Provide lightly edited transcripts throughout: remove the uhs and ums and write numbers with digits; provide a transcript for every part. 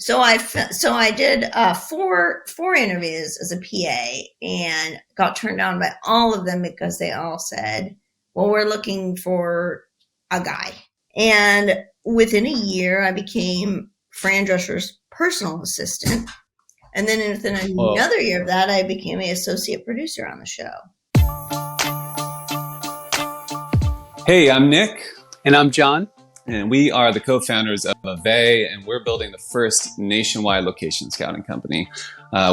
So I did four interviews as a PA and got turned down by all of them because they all said, "Well, we're looking for a guy." And within a year, I became Fran Drescher's personal assistant. And then within another year of that, I became an associate producer on the show. Hey, I'm Nick. And I'm John. And we are the co-founders of AVVAY, and we're building the first nationwide location scouting company.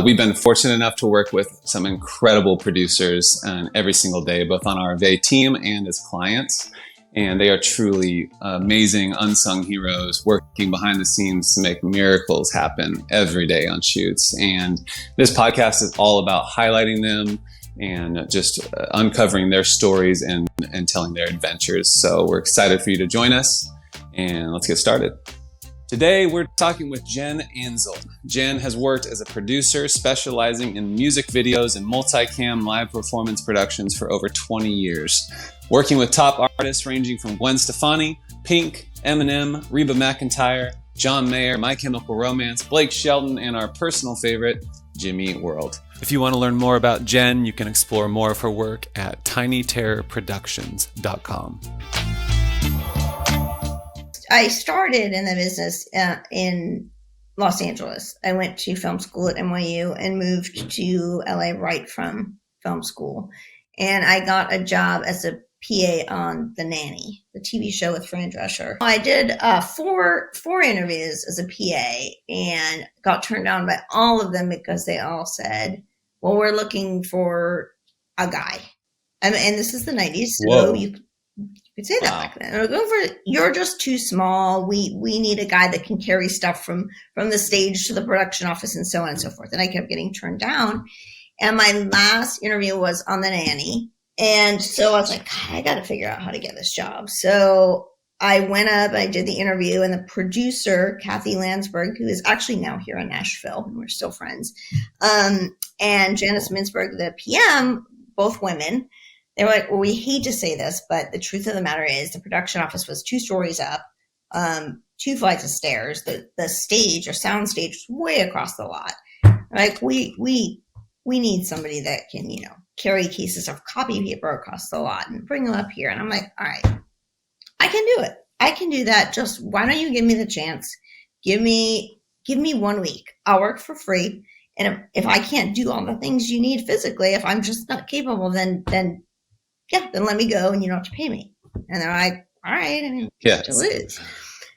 We've been fortunate enough to work with some incredible producers every single day, both on our AVVAY team and as clients. And they are truly amazing, unsung heroes working behind the scenes to make miracles happen every day on shoots. And this podcast is all about highlighting them and just uncovering their stories and telling their adventures. So we're excited for you to join us, and let's get started. Today, we're talking with Jen Ansell. Jen has worked as a producer specializing in music videos and multicam live performance productions for over 20 years, working with top artists ranging from Gwen Stefani, Pink, Eminem, Reba McEntire, John Mayer, My Chemical Romance, Blake Shelton, and our personal favorite, Jimmy Eat World. If you want to learn more about Jen, you can explore more of her work at tinyterrorproductions.com. I started in the business in Los Angeles. I went to film school at NYU and moved to LA right from film school. And I got a job as a PA on The Nanny, the TV show with Fran Drescher. I did four interviews as a PA and got turned down by all of them because they all said, "Well, we're looking for a guy." And this is the 90s, so you could say that back then. You're just too small. We need a guy that can carry stuff from the stage to the production office and so on and so forth. And I kept getting turned down. And my last interview was on The Nanny. And so I was like, I got to figure out how to get this job. So I went up, I did the interview, and the producer, Kathy Landsberg, who is actually now here in Nashville, and we're still friends, and Janice Mintzberg, the PM, both women, they were like, "Well, we hate to say this, but the truth of the matter is the production office was 2 stories up, 2 flights of stairs. The stage or sound stage was way across the lot. Like, we need somebody that can, carry cases of copy paper across the lot and bring them up here." And I'm like, all right, I can do it. I can do that. Just why don't you give me the chance? Give me 1 week. I'll work for free. And if I can't do all the things you need physically, if I'm just not capable, then let me go and you don't have to pay me. And they're like, all right, to lose.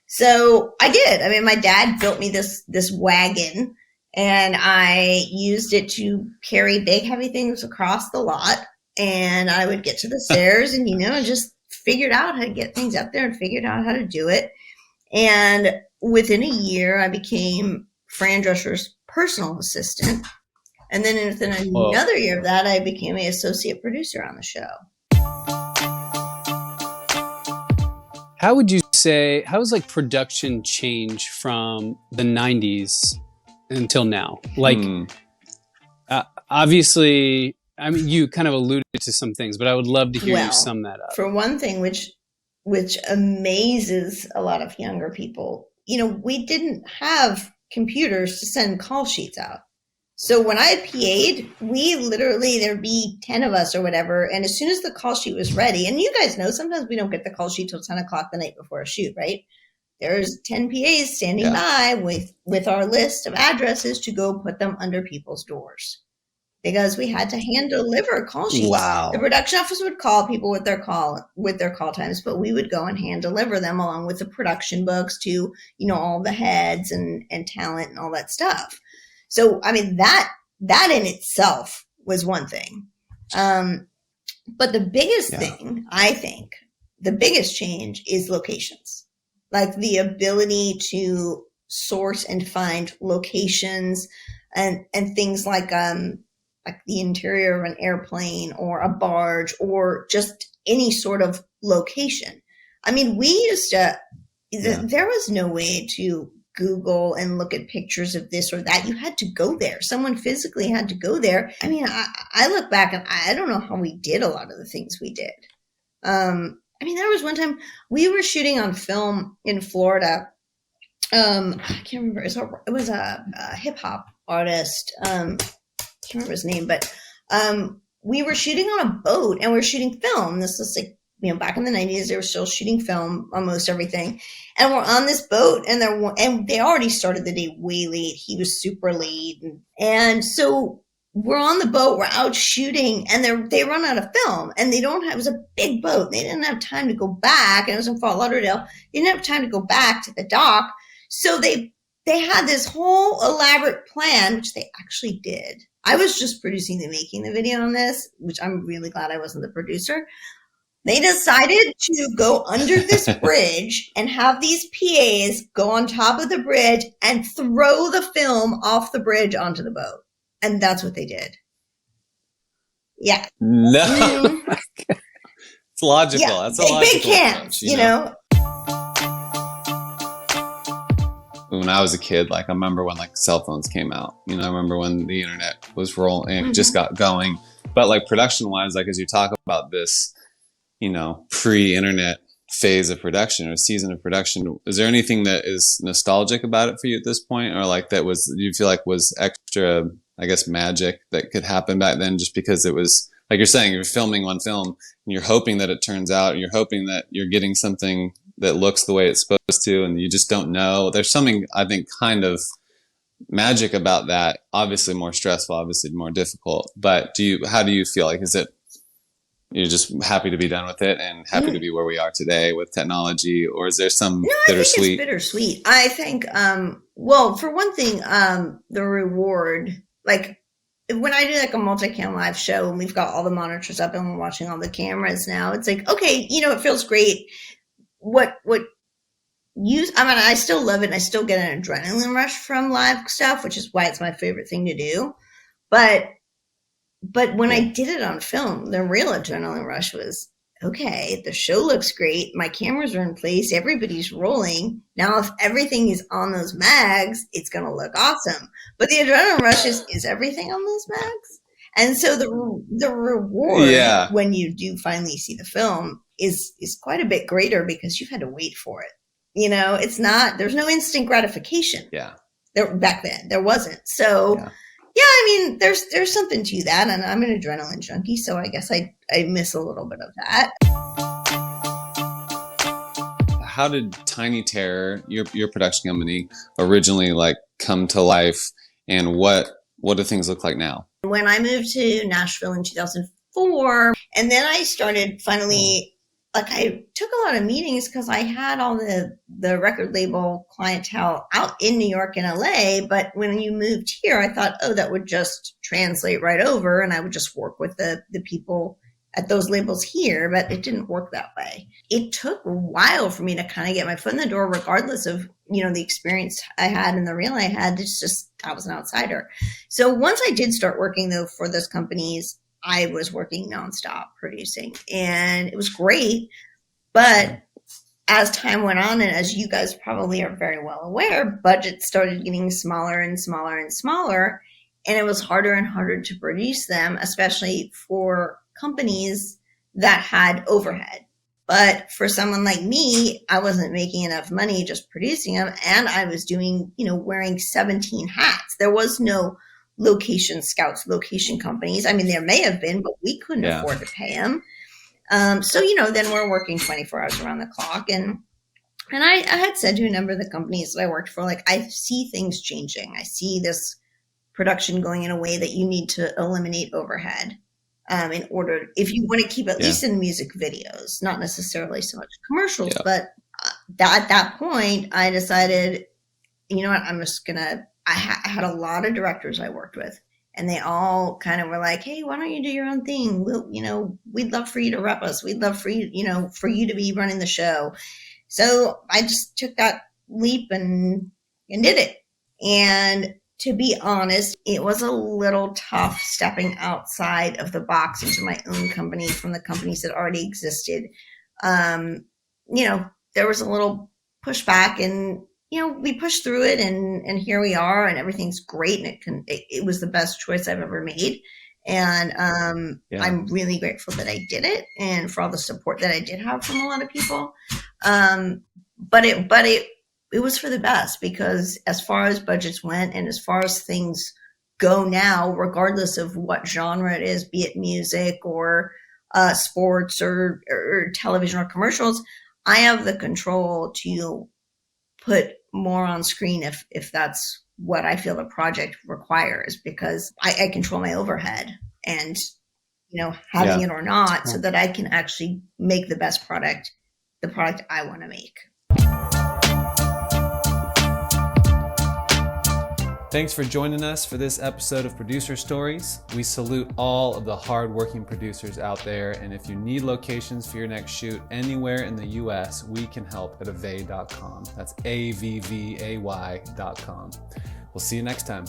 So I did. My dad built me this wagon, and I used it to carry big, heavy things across the lot. And I would get to the stairs and, just figured out how to get things up there and figured out how to do it. And within a year, I became Fran Drescher's personal assistant. And then within another year of that, I became an associate producer on the show. How would you say, how has production change from the 90s until now? Obviously, you kind of alluded to some things, but I would love to hear you sum that up. For one thing, which amazes a lot of younger people, we didn't have computers to send call sheets out. So when I PA'd, there'd be 10 of us or whatever. And as soon as the call sheet was ready, and you guys know, sometimes we don't get the call sheet till 10 o'clock the night before a shoot, right? There's 10 PAs standing by with our list of addresses to go put them under people's doors, because we had to hand deliver call sheets. Wow. The production office would call people with their call times, but we would go and hand deliver them along with the production books to, all the heads and talent and all that stuff. So, that in itself was one thing. But the biggest thing, I think, the biggest change is locations. Like the ability to source and find locations and things like the interior of an airplane or a barge or just any sort of location. We used to, there was no way to Google and look at pictures of this or that. You had to go there. Someone physically had to go there. I look back and I don't know how we did a lot of the things we did. There was one time we were shooting on film in Florida I can't remember. It was a hip hop artist. Can't remember his name, but we were shooting on a boat and we were shooting film. This was like, back in the 90s, they were still shooting film, almost everything. And we're on this boat and they already started the day way late. He was super late. And so we're on the boat, we're out shooting, and they run out of film and it was a big boat. They didn't have time to go back. And it was in Fort Lauderdale. They didn't have time to go back to the dock. So they had this whole elaborate plan, which they actually did. I was just making the video on this, which I'm really glad I wasn't the producer. They decided to go under this bridge and have these PAs go on top of the bridge and throw the film off the bridge onto the boat. And that's what they did. Yeah. No. Mm-hmm. It's logical. Yeah. That's a logical big cans, approach, you know? When I was a kid, like I remember when like cell phones came out, I remember when the internet was rolling and just got going. But like production wise, like as you talk about this, pre-internet phase of production or season of production, is there anything that is nostalgic about it for you at this point? Or like do you feel like was extra, I guess, magic that could happen back then just because it was, like you're saying, you're filming one film and you're hoping that it turns out, you're hoping that you're getting something that looks the way it's supposed to, and you just don't know. There's something, I think, kind of magic about that. Obviously more stressful, obviously more difficult. But how do you feel? Like, is it, you're just happy to be done with it and happy to be where we are today with technology, or is there some bittersweet? I think it's bittersweet. I think, well, for one thing, the reward, like when I do like a multicam live show and we've got all the monitors up and we're watching all the cameras now, it's like, okay, it feels great. I still love it and I still get an adrenaline rush from live stuff, which is why it's my favorite thing to do. But when I did it on film, the real adrenaline rush was, okay, the show looks great. My cameras are in place. Everybody's rolling. Now, if everything is on those mags, it's going to look awesome. But the adrenaline rush is everything on those mags? And so the reward when you do finally see the film is quite a bit greater because you've had to wait for it. It's not, there's no instant gratification. Yeah. Back then there wasn't. So there's something to that. And I'm an adrenaline junkie. So I guess I miss a little bit of that. How did Tiny Terror, your production company, originally like come to life, and what do things look like now? When I moved to Nashville in 2004, and then I started finally, like I took a lot of meetings because I had all the record label clientele out in New York and LA. But when you moved here, I thought, that would just translate right over and I would just work with the people at those labels here, but it didn't work that way. It took a while for me to kind of get my foot in the door, regardless of, the experience I had and the reel I had. It's just, I was an outsider. So once I did start working though for those companies, I was working nonstop producing and it was great. But as time went on, and as you guys probably are very well aware, budgets started getting smaller and smaller and smaller. And it was harder and harder to produce them, especially for companies that had overhead. But for someone like me, I wasn't making enough money just producing them. And I was doing, wearing 17 hats. There was no location scouts, location companies. I mean, there may have been, but we couldn't afford to pay them. So, then we're working 24 hours around the clock. And I had said to a number of the companies that I worked for, like, I see things changing. I see this production going in a way that you need to eliminate overhead. In order, if you want to keep at least in music videos, not necessarily so much commercials, but at that point, I decided, you know what, I'm just gonna. I had a lot of directors I worked with, and they all kind of were like, "Hey, why don't you do your own thing? We'd love for you to rep us. We'd love for you, for you to be running the show." So I just took that leap and did it. And to be honest, it was a little tough stepping outside of the box into my own company from the companies that already existed. There was a little pushback and, we pushed through it and here we are and everything's great. And it was the best choice I've ever made. And I'm really grateful that I did it and for all the support that I did have from a lot of people. But it it was for the best, because as far as budgets went and as far as things go now, regardless of what genre it is, be it music or sports or television or commercials, I have the control to put more on screen if that's what I feel the project requires, because I control my overhead and, having Yeah. it or not, so that I can actually make the best product, the product I want to make. Thanks for joining us for this episode of Producer Stories. We salute all of the hardworking producers out there, and if you need locations for your next shoot anywhere in the US, we can help at AVVAY.com. That's AVVAY.com. We'll see you next time.